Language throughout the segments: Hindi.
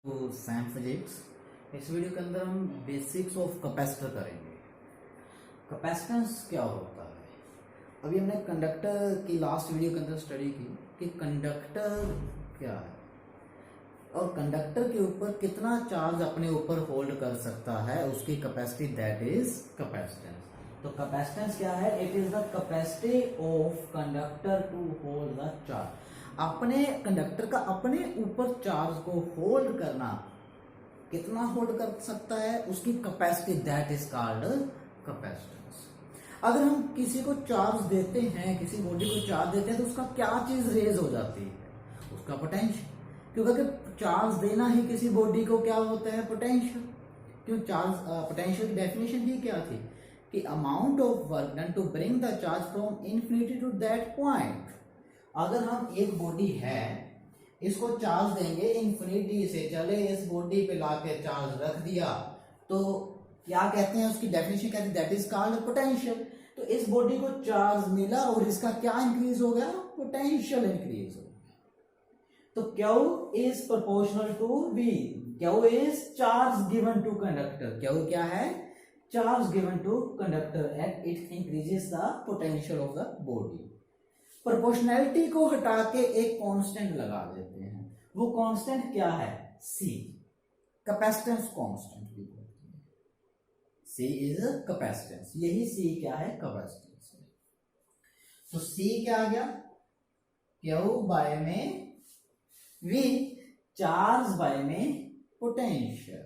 तो सैम फिजिक्स। इस वीडियो के अंदर हम बेसिक्स ऑफ कैपेसिटर करेंगे। कैपेसिटेंस क्या होता है? अभी हमने कंडक्टर की लास्ट वीडियो के अंदर स्टडी की कि कंडक्टर क्या है और कंडक्टर के ऊपर कितना चार्ज अपने ऊपर होल्ड कर सकता है, उसकी कैपेसिटी, दैट इज कैपेसिटेंस। तो कैपेसिटेंस क्या है? It is the capacity of conductor to hold the charge. अपने कंडक्टर का अपने ऊपर चार्ज को होल्ड करना, कितना होल्ड कर सकता है, उसकी capacity, that is called capacitance. अगर हम किसी को चार्ज देते हैं, किसी बॉडी को चार्ज देते हैं, तो उसका क्या चीज रेज हो जाती है? उसका पोटेंशियल। क्योंकि अगर चार्ज देना ही किसी बॉडी को क्या होता है? पोटेंशियल। क्यों? चार्ज पोटेंशियल की डेफिनेशन ही क्या थी कि amount of work done to bring the charge from infinity to that point. अगर हम एक बॉडी है, इसको चार्ज देंगे इन्फिनिटी से, चले इस बॉडी पे लाके चार्ज रख दिया, तो क्या कहते हैं? उसकी डेफिनेशन कहते हैं दैट इज कॉल्ड पोटेंशियल। तो इस बॉडी को चार्ज मिला और इसका क्या इंक्रीज हो गया? पोटेंशियल इंक्रीज हो गया। तो Q is proportional to V। Q is charge given to conductor. Q क्या है? Charge given to conductor and it increases the potential of the body. Proportionality को हटा के एक कांस्टेंट लगा देते हैं। वो कांस्टेंट क्या है? C। कैपेसिटेंस कांस्टेंट भी बोलते हैं। C is capacitance. यही C क्या है? कैपेसिटेंस। तो C क्या आ गया? Q बाय में V, चार्ज बाय में पोटेंशियल।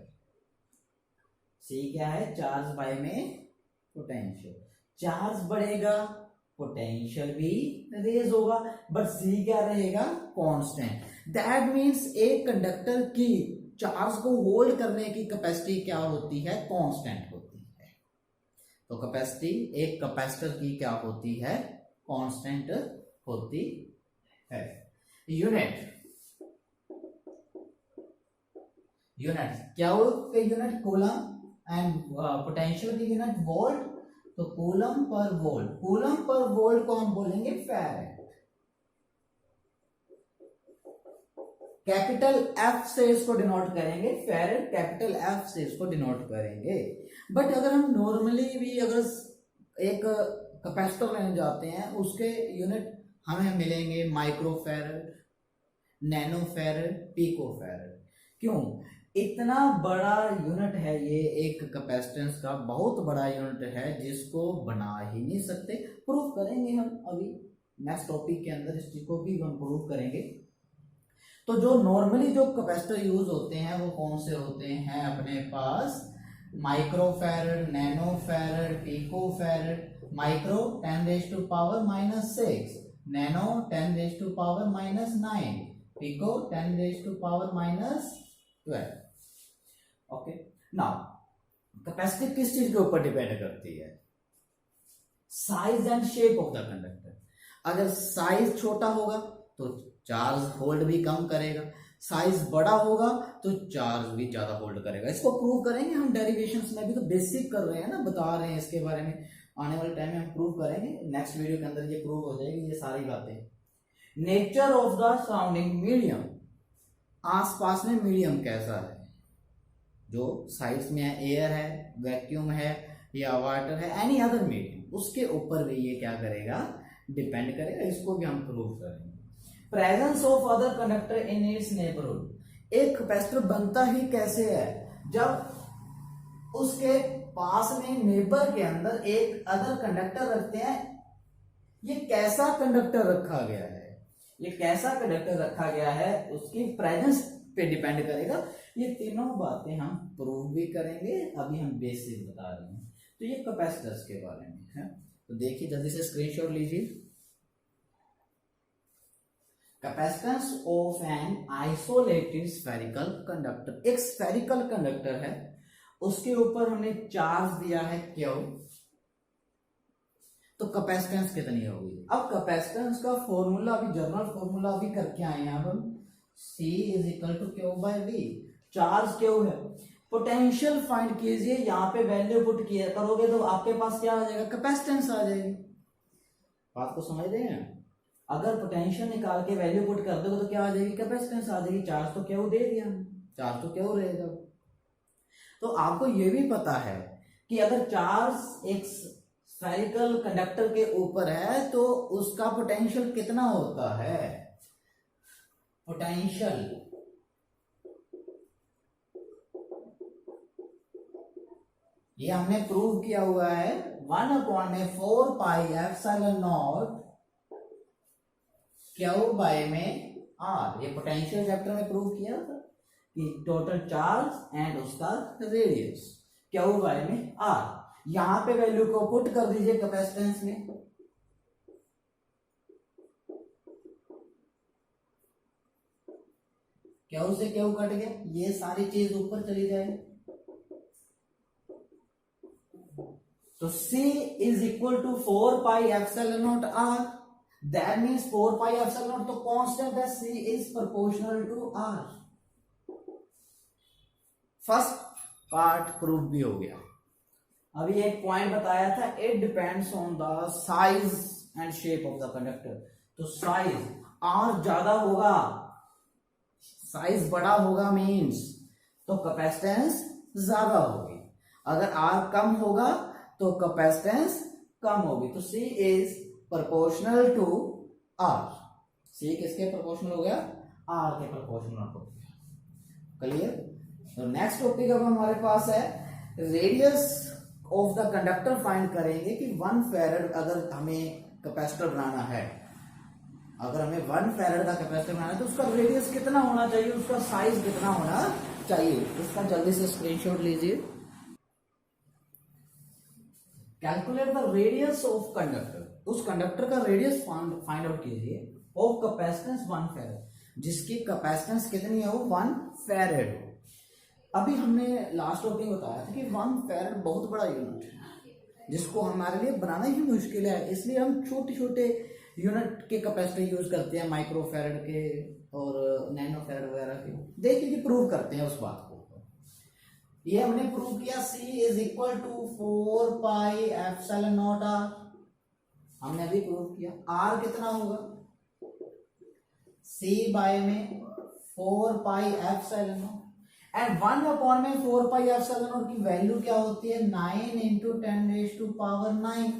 C क्या है? चार्ज बाय में पोटेंशियल। चार्ज बढ़ेगा, पोटेंशियल भी रेज होगा, बट C क्या रहेगा? कांस्टेंट। दैट मींस एक कंडक्टर की चार्ज को होल्ड करने की कैपेसिटी क्या होती है? कांस्टेंट होती है। तो कैपेसिटी एक कैपेसिटर की क्या होती है? कांस्टेंट होती है। यूनिट क्या हो? यूनिट कूलम एंड पोटेंशियल की यूनिट वोल्ट। तो coulomb per volt, coulomb per volt को हम बोलेंगे फैरेड। कैपिटल F से इसको डिनोट करेंगे, फैरेड कैपिटल F से इसको डिनोट करेंगे। बट अगर हम नॉर्मली भी अगर एक कैपेसिटर लेने जाते हैं, उसके यूनिट हमें मिलेंगे माइक्रोफैरेड, नैनोफैरेड, पिकोफैरेड। क्यों? इतना बड़ा यूनिट है ये, एक कैपेसिटेंस का बहुत बड़ा यूनिट है जिसको बना ही नहीं सकते। प्रूफ करेंगे हम अभी नेक्स्ट टॉपिक के अंदर, इस चीज को भी हम प्रूफ करेंगे। तो जो नॉर्मली जो कैपेसिटर यूज होते हैं वो कौन से होते हैं अपने पास? Microfarad, nanofarad, picofarad. Micro 10⁻⁻⁶, nano 10⁻⁻⁹, pico 10⁻⁻12। Okay, now capacity किस चीज के ऊपर डिपेंड करती है? Size and shape of the conductor. अगर साइज छोटा होगा तो चार्ज होल्ड भी कम करेगा, साइज बड़ा होगा तो चार्ज भी ज्यादा होल्ड करेगा। इसको प्रूव करेंगे हम डेरिवेशंस में भी, तो बेसिक कर रहे हैं ना, बता रहे हैं इसके बारे में। आने वाले टाइम में हम प्रूव करेंगे, नेक्स्ट वीडियो के अंदर ये प्रूव हो जाएगी ये सारी बातें। Nature of the surrounding medium, आसपास में मीडियम कैसा है? जो साइड्स में है, एयर है, वैक्यूम है या वाटर है, एनी अदर मीडियम, उसके ऊपर भी ये क्या करेगा? डिपेंड करेगा। इसको भी हम प्रूव करेंगे। Presence of other conductor in its neighbourhood. एक कैपेसिटर बनता ही कैसे है? जब उसके पास में नेबर के अंदर एक अदर कंडक्टर रखते हैं। ये कैसा कंडक्टर रखा गया है? ये कैसा कंडक्टर रखा गया है उसकी प्रेजेंस पे डिपेंड करेगा। ये तीनों बातें हम प्रूव भी करेंगे, अभी हम बेसिक बता रहे हैं। तो ये कैपेसिटर्स के बारे में है। तो देखिए, जल्दी से स्क्रीनशॉट लीजिए। Capacitance of an isolated spherical conductor. एक स्फेरिकल कंडक्टर है, उसके ऊपर हमने चार्ज दिया है Q, तो कैपेसिटेंस कितनी होगी? अब कैपेसिटेंस का फॉर्मूला अभी जनरल फॉर्मूला भी करके आए हैं हम। C is equal to Q by V। Charge Q है, पोटेंशियल फाइंड कीजिए, यहाँ पे वैल्यू पुट किया करोगे तो आपके पास क्या आ जाएगा? कैपेसिटेंस आ जाएगी। बात को समझ रहे हैं? अगर पोटेंशियल निकाल के वैल्यू पुट कर दोगे तो क्या आ जाएगी? कैपेसिटेंस आ जाएगी। चार्ज तो Q दे दिया हमने। चार्ज तो क्यों रहेगा। तो आपको ये भी पता है कि अगर चार्ज एक स्फेरिकल कंडक्टर के ऊपर है तो उसका पोटेंशियल कितना होता है। पोटेंशियल ये हमने प्रूव किया हुआ है 1/4πε0 क्यू बाय में आर। ये पोटेंशियल चैप्टर में प्रूव किया था कि टोटल चार्ज एंड उसका रेडियस क्यू बाय में आर। यहां पे वैल्यू को पुट कर दीजिए कैपेसिटेंस में। क्यू से क्यू कट गया, ये सारी चीज ऊपर चली जाए तो C is equal to 4πε0 R। That means 4πε0 तो कांस्टेंट है, C is proportional to R। First part prove भी हो गया। अभी एक पॉइंट बताया था, it depends on the size and shape of the conductor. तो साइज R ज्यादा होगा, साइज बड़ा होगा मीन्स तो कैपेसिटेंस ज्यादा होगी। अगर R कम होगा तो कैपेसिटेंस कम होगी। तो C is proportional to R। C किसके प्रोपोर्शनल हो गया, R के प्रोपोर्शनल हो गया। क्लियर। तो नेक्स्ट टॉपिक अब हमारे पास है radius of the conductor find करेंगे कि 1 फैराड अगर हमें कैपेसिटर बनाना है, अगर हमें 1 फैराड का कैपेसिटर बनाना है तो उसका रेडियस कितना होना चाहिए, उसका साइज कितना होना चाहिए। इसका जल्दी से स्क्रीनशॉट लीजिए। Calculate the radius of conductor, उस कंडक्टर का रेडियस फाइंड आउट कीजिए ऑफ कैपेसिटेंस 1 फैराड, जिसकी कैपेसिटेंस कितनी है वो 1 फैराड हो। अभी हमने लास्ट टॉपिक में बताया था कि 1 फैराड बहुत बड़ा यूनिट है जिसको हमारे लिए बनाना ही मुश्किल है, इसलिए हम छोटे छोटे यूनिट के कैपेसिटर यूज करते हैं, माइक्रो फैराड के और नैनो फैराड वगैरह के। देखिए कि प्रूव करते हैं उस बात को। ये हमने प्रूव किया C is equal to 4πε0 R। हमने अभी प्रूव किया R कितना होगा, C बाय में 4πε0 एंड 1 में 4πε0 की वैल्यू क्या होती है 9 इंटू 10⁻⁹।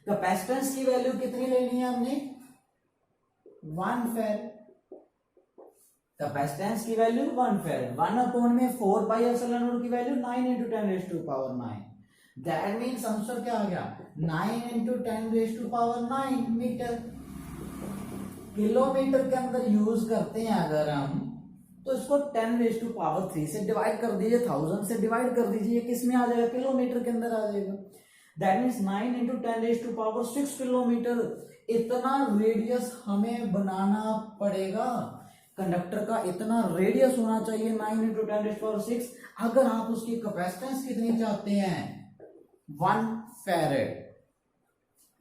कैपेसिटेंस की वैल्यू कितनी लेनी है हमने 1 फैराड। कैपेसिटेंस की वैल्यू 1 फैराड, 1 में 4πε0 की value 9 into 10⁻⁹। That means answer क्या आ गया 9 इंटू 10⁻⁹ मीटर। किलोमीटर के अंदर यूज करते हैं अगर हम तो इसको 10⁻³ से डिवाइड कर दीजिए, 1000 से डिवाइड कर दीजिए, किस में आ जाएगा किलोमीटर के अंदर आ जाएगा। That means 9 into 10⁻6 kilometre. इतना रेडियस हमें बनाना पड़ेगा, कंडक्टर का इतना रेडियस होना चाहिए 9 इंटू 10⁻6। अगर आप उसकी कैपेसिटेंस कितनी चाहते हैं 1 फैराड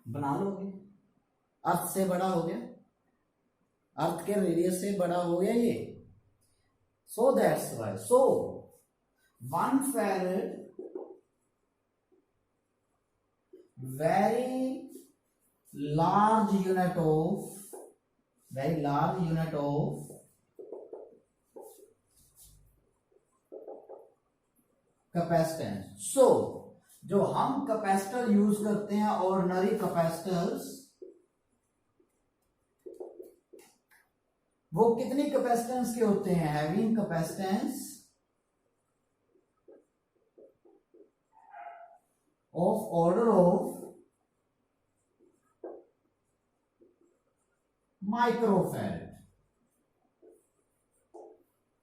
बना लोगे। अर्थ से बड़ा हो गया, अर्थ के रेडियस से बड़ा हो गया ये। So that's why 1 farad very large unit of कैपेसिटेंस। सो जो हम कैपेसिटर यूज करते हैं ऑर्डिनरी कैपेसिटर्स, वो कितनी कैपेसिटेंस के होते हैं having capacitance of order of microfarad.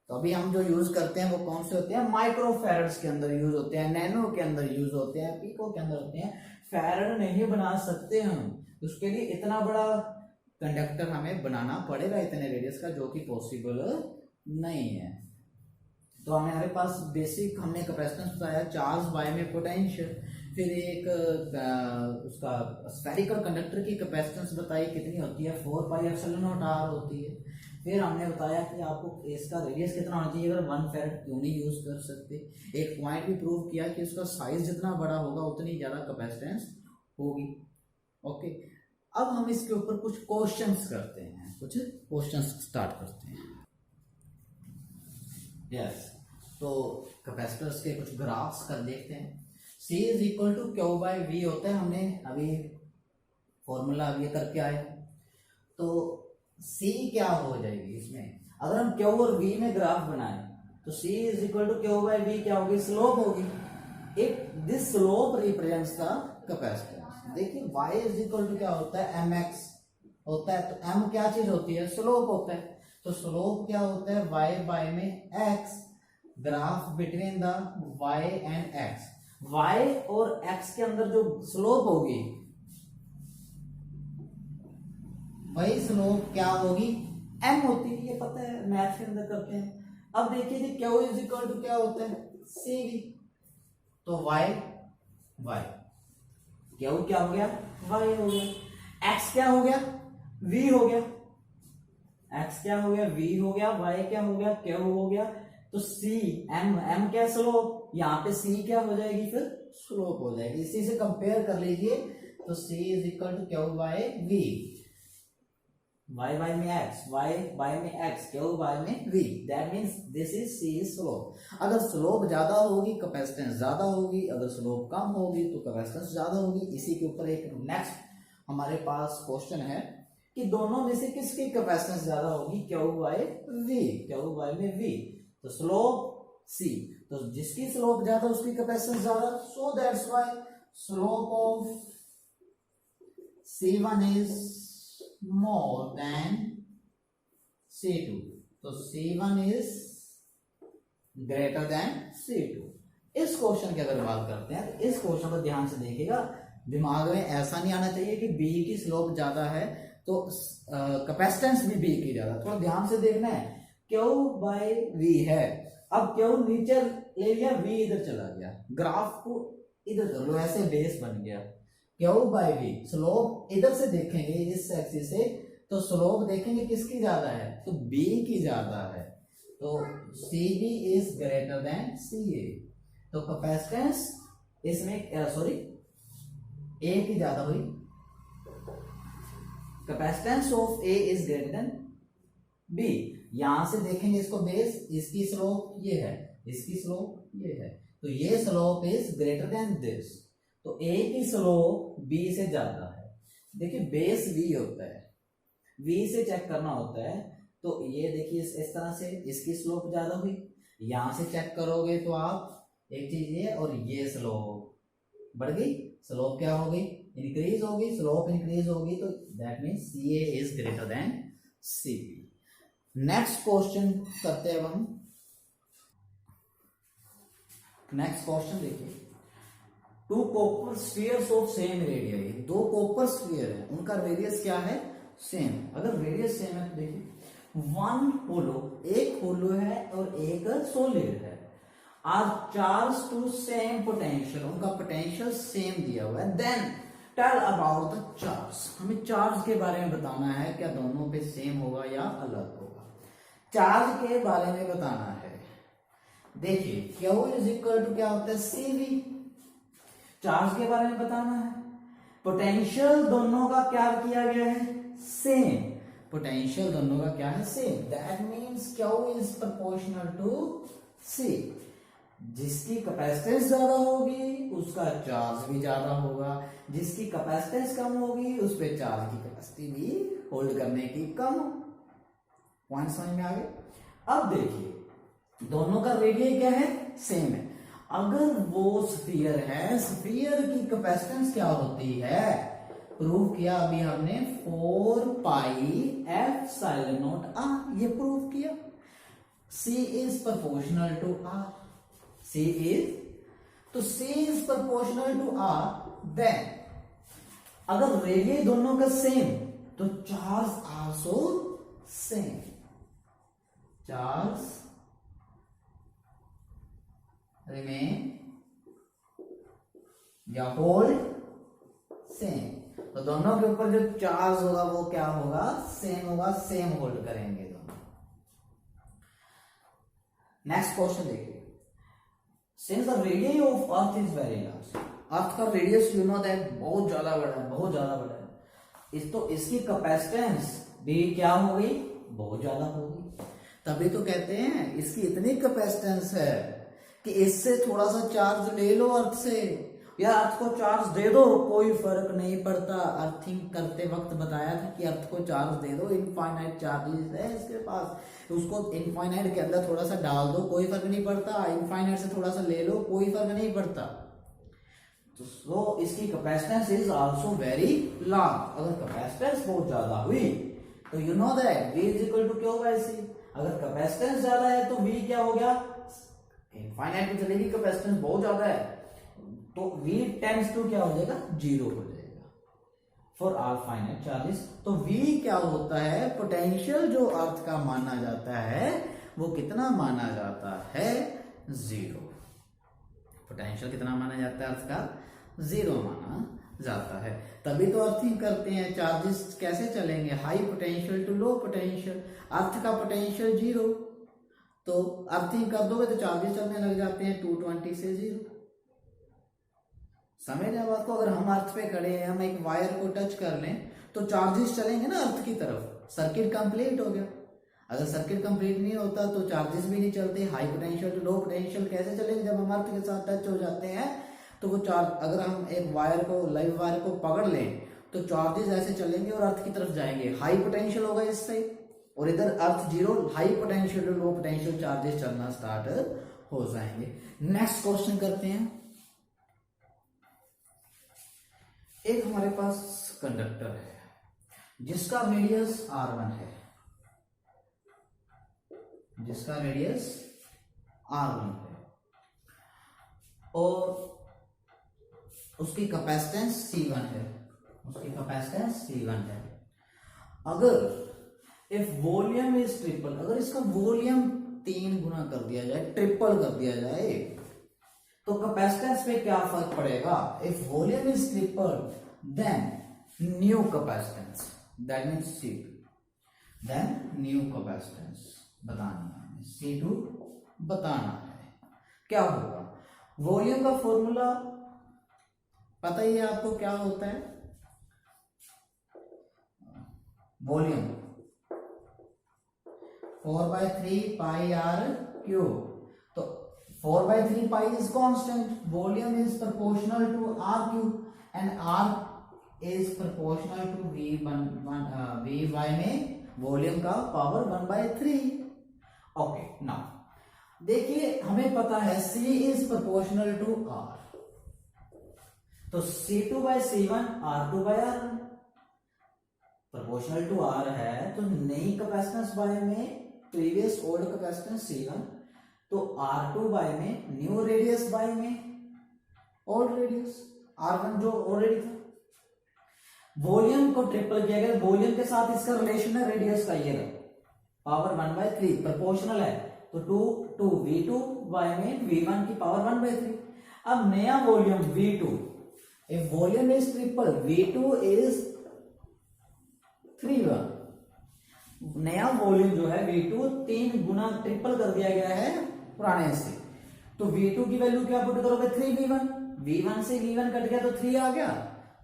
तो अभी हम जो यूज करते हैं वो कौन से होते हैं माइक्रोफैराड्स के अंदर यूज होते हैं, नैनो के अंदर यूज होते हैं, पीको के अंदर होते हैं। फैराड नहीं बना सकते हम, उसके लिए इतना बड़ा कंडक्टर हमें बनाना पड़ेगा इतने रेडियस का, जो कि पॉसिबल नहीं है। तो हमारे पास बेसिक हमने कैपेसिटेंस बताया, चार्ज बाय में पोटेंशियल, फिर एक उसका स्फेरिकल कंडक्टर की कैपेसिटेंस बताई कितनी होती है 4πε0 होती है। फिर हमने बताया कि आपको इसका रेडियस कितना होना चाहिए, अगर 1 फैराड क्यों नहीं यूज कर सकते। एक पॉइंट भी प्रूव किया कि उसका साइज जितना बड़ा होगा उतनी ज्यादा कैपेसिटेंस होगी। ओके, अब हम इसके ऊपर कुछ क्वेश्चंस करते हैं, कुछ क्वेश्चंस स्टार्ट करते हैं। यस, तो कैपेसिटर्स के कुछ ग्राफ्स कर देखते हैं। C is equal to Q by V होता है, हमने अभी फॉर्मूला अभी करके आए। तो C क्या हो जाएगी इसमें, अगर हम Q और V में ग्राफ बनाए तो C is equal to Q by V क्या होगी, स्लोप होगी। If this slope represents the capacitance. देखिए y इज इक्वल टू क्या होता है, mx होता है, तो m क्या चीज होती है, स्लोप होता है। तो स्लोप क्या होता है, y बाय में x, graph between the y and x। y और x के अंदर जो स्लोप होगी वही स्लोप क्या होगी, m होती है, ये पता है, मैथ के अंदर करते हैं। अब देखिए जी q इज इक्वल टू क्या होता है, cv, तो y q क्या हो गया, y हो गया, x क्या हो गया, v हो गया, x क्या हो गया, v हो गया, y क्या हो गया, q हो गया। तो c m क्या स्लोप, यहाँ पे c क्या हो जाएगी, फिर स्लोप हो जाएगी। इसी से कंपेयर कर लीजिए, तो c is equal to Q by v, y by में x, y बाय में x, q बाय में v, that means this is c is slope. अगर स्लोप ज्यादा होगी कैपेसिटेंस ज्यादा होगी, अगर स्लोप कम होगी तो कैपेसिटेंस ज्यादा होगी। इसी के ऊपर एक नेक्स्ट हमारे पास क्वेश्चन है कि दोनों में से किसकी कैपेसिटेंस ज्यादा होगी, Q by V, Q by में v, तो स्लोप c, तो जिसकी स्लोप ज्यादा उसकी कैपेसिटेंस ज्यादा, so that's why slope of c1 is more than c2, तो c1 is greater then c2। इस क्वेश्चन की अगर बात करते हैं तो इस क्वेश्चन को ध्यान से देखिएगा, दिमाग में ऐसा नहीं आना चाहिए कि b की स्लोप ज्यादा है तो कैपेसिटेंस भी b की ज्यादा, थोड़ा ध्यान से देखना है। Q बाय V है, अब Q नीचे ले लिया, V इधर चला गया, ग्राफ को इधर कर लो, ऐसे बेस बन गया। Q बाय V, स्लोप इधर से देखेंगे इस एक्सिस से, तो स्लोप देखेंगे किसकी ज्यादा है, तो B की ज्यादा है, तो CB is greater then CA। तो कैपेसिटेंस इसमें सॉरी A की ज्यादा हुई, capacitance of A is greater then B। यहां से देखेंगे इसको बेस, इसकी स्लोप ये है, इसकी स्लोप ये है, तो ये slope is greater then this, तो A की स्लोप B से ज्यादा है। देखिए बेस V होता है, V से चेक करना होता है, तो ये देखिए इस तरह से इसकी स्लोप ज्यादा हुई, यहां से चेक करोगे तो आप एक चीज ये और ये स्लोप बढ़ गई, स्लोप क्या हो गई, इंक्रीज होगी, स्लोप इंक्रीज होगी, तो that means CA is greater than CB। Next question करते हैं हम। नेक्स्ट क्वेश्चन देखिए, two copper spheres of same radius, दो कॉपर स्फीयर है, उनका रेडियस क्या है, सेम। अगर रेडियस सेम है तो देखिए वन होलो, एक होलो है और एक सॉलिड है, are charge to same potential, उनका पोटेंशियल सेम दिया हुआ है। Then tell about the charge, हमें चार्ज के बारे में बताना है, क्या दोनों पे सेम होगा या अलग होगा, चार्ज के बारे में बताना है। देखिए Q इज इक्वल टू क्या होता है, CV, चार्ज के बारे में बताना है। पोटेंशियल दोनों का क्या किया गया है, सेम, पोटेंशियल दोनों का क्या है, same, that means Q is proportional to C। जिसकी कैपेसिटेंस ज्यादा होगी उसका चार्ज भी ज्यादा होगा, जिसकी कैपेसिटेंस कम होगी उस पे चार्ज की कैपेसिटी भी होल्ड करने की कम। पॉइंट समझ में आ गए। अब देखिए दोनों का रेडियस क्या है, सेम है। अगर वो स्फीयर है, स्फीयर की कैपेसिटेंस क्या होती है, प्रूव किया अभी हमने 4 पाई एप्सिलॉन नॉट आर, ये प्रूव किया। C is proportional to R, C is, तो C is proportional to R, then अगर रेडियस दोनों का सेम तो charge also same, charge remain या होल्ड सेम, तो दोनों के ऊपर जो चार्ज होगा वो क्या होगा, सेम होगा, सेम होल्ड करेंगे दोनों। नेक्स्ट क्वेश्चन देखिए, since the radius of earth is very large, earth का रेडियस यू नो दैट बहुत ज्यादा बड़ा है, बहुत ज्यादा बड़ा है, तो इसकी कैपेसिटेंस भी क्या होगी, बहुत ज्यादा होगी। तभी तो कहते हैं इसकी इतनी कैपेसिटेंस है कि इससे थोड़ा सा चार्ज ले लो अर्थ से, या अर्थ को चार्ज दे दो, कोई फर्क नहीं पड़ता। अर्थिंग करते वक्त बताया था कि अर्थ को चार्ज दे दो, इनफाइनाइट चार्जेस है इसके पास, उसको इनफाइनाइट के अंदर थोड़ा सा डाल दो, कोई फर्क नहीं पड़ता। इनफाइनाइट से थोड़ा सा ले लो, कोई फर्क नहीं पड़ता। तो इसकी capacitance is also very large. अगर कैपेसिटेंस बहुत ज्यादा हुई तो you know that V is equal to क्या होगा ऐसी। अगर कैपेसिटेंस ज्यादा है तो V क्या हो गया, इनफाइनाइट में चलेगी, कैपेसिटेंस बहुत ज्यादा है तो V टेंड्स टू क्या हो जाएगा, 0 हो जाएगा फॉर ऑल फाइनाइट चार्जेस। तो V क्या होता है, पोटेंशियल जो अर्थ का माना जाता है वो कितना माना जाता है, 0। पोटेंशियल कितना माना जाता है अर्थ का, 0 माना जाता है। तभी तो अर्थिंग करते हैं। चार्जेस कैसे चलेंगे, high potential to low potential. Earth का पोटेंशियल 0, तो अर्थिंग कर दोगे तो चार्जेस चलने लग जाते हैं 220 से 0। समझ रहे बात को। अगर हम अर्थ पे खड़े हैं, हम एक वायर को टच कर लें तो चार्जेस चलेंगे ना अर्थ की तरफ, सर्किट कंप्लीट हो गया। अगर सर्किट कंप्लीट नहीं होता तो चार्जेस भी नहीं चलते। High potential to low potential कैसे चलेंगे, जब हम अर्थ के साथ टच हो जाते हैं तो वो चार्ज, अगर हम एक वायर को, लाइव वायर को पकड़ लें तो चार्जेस ऐसे चलेंगे और अर्थ की तरफ जाएंगे। हाई पोटेंशियल होगा इस साइड और इधर earth 0, high potential to low potential charges चलना स्टार्ट हो जाएंगे। नेक्स्ट क्वेश्चन करते हैं। एक हमारे पास कंडक्टर है जिसका रेडियस R1 है, जिसका रेडियस R1 है और उसकी कैपेसिटेंस C1 है, उसकी कैपेसिटेंस C1 है। अगर इफ वॉल्यूम इज ट्रिपल, अगर इसका वॉल्यूम 3 गुना कर दिया जाए, ट्रिपल कर दिया जाए, तो कैपेसिटेंस पे क्या फर्क पड़ेगा। If volume is triple then new capacitance, that means C2, then new capacitance बताना है, C2 बताना है। क्या होगा, वॉल्यूम का फॉर्मूला पता ही है आपको क्या होता है, वॉल्यूम 4/3 पाई r क्यूब। तो 4/3 pi is constant, volume is proportional to r cube and r is proportional to v में वॉल्यूम का पावर 1/3। ओके, नाउ देखिए हमें पता है C is proportional to R, तो C2/C1 R2/R1 proportional to R है, तो नई कैपेसिटेंस बाय में प्रीवियस ओल्ड कैपेसिटेंस C1, तो R2 बाय में न्यू रेडियस बाय में ओल्ड रेडियस R1 जो ऑलरेडी था। वॉल्यूम को ट्रिपल किया गया, वॉल्यूम के साथ इसका रिलेशन है रेडियस का, ये पावर 1/3 प्रोपोर्शनल है, तो 2 V2 बाय में V1 की पावर 1/3। अब नया volume V2, if volume is triple, V2 is 3/1। नया वॉल्यूम जो है V2 3 गुना ट्रिपल कर दिया गया है पुराने से, तो V2 की वैल्यू क्या पुट करोगे, 3V1, V1 से V1 कट गया तो 3 आ गया,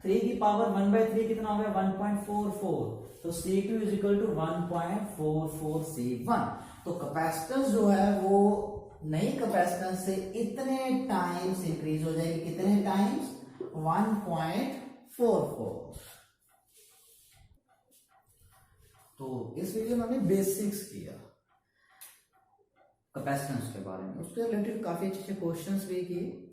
3 की पावर 1/3 कितना हो गया, 1.44, तो C2 is equal to 1.44 C1। तो कैपेसिटेंस जो है वो नई कैपेसिटेंस से इतने टाइम्स इंक्रीज हो जाएगी, कितने टाइम्स, 1.44। तो इस वीडियो में हमने बेसिक्स किया कैपेसिटेंस के बारे में, उसके रिलेटेड काफी अच्छे क्वेश्चंस भी किए।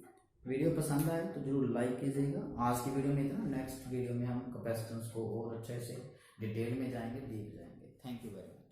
वीडियो पसंद आए तो जरूर लाइक कीजिएगा। आज की वीडियो में इतना, नेक्स्ट वीडियो में हम कैपेसिटेंस को और अच्छे से डिटेल में जाएंगे, डीप जाएंगे। Thank you very much.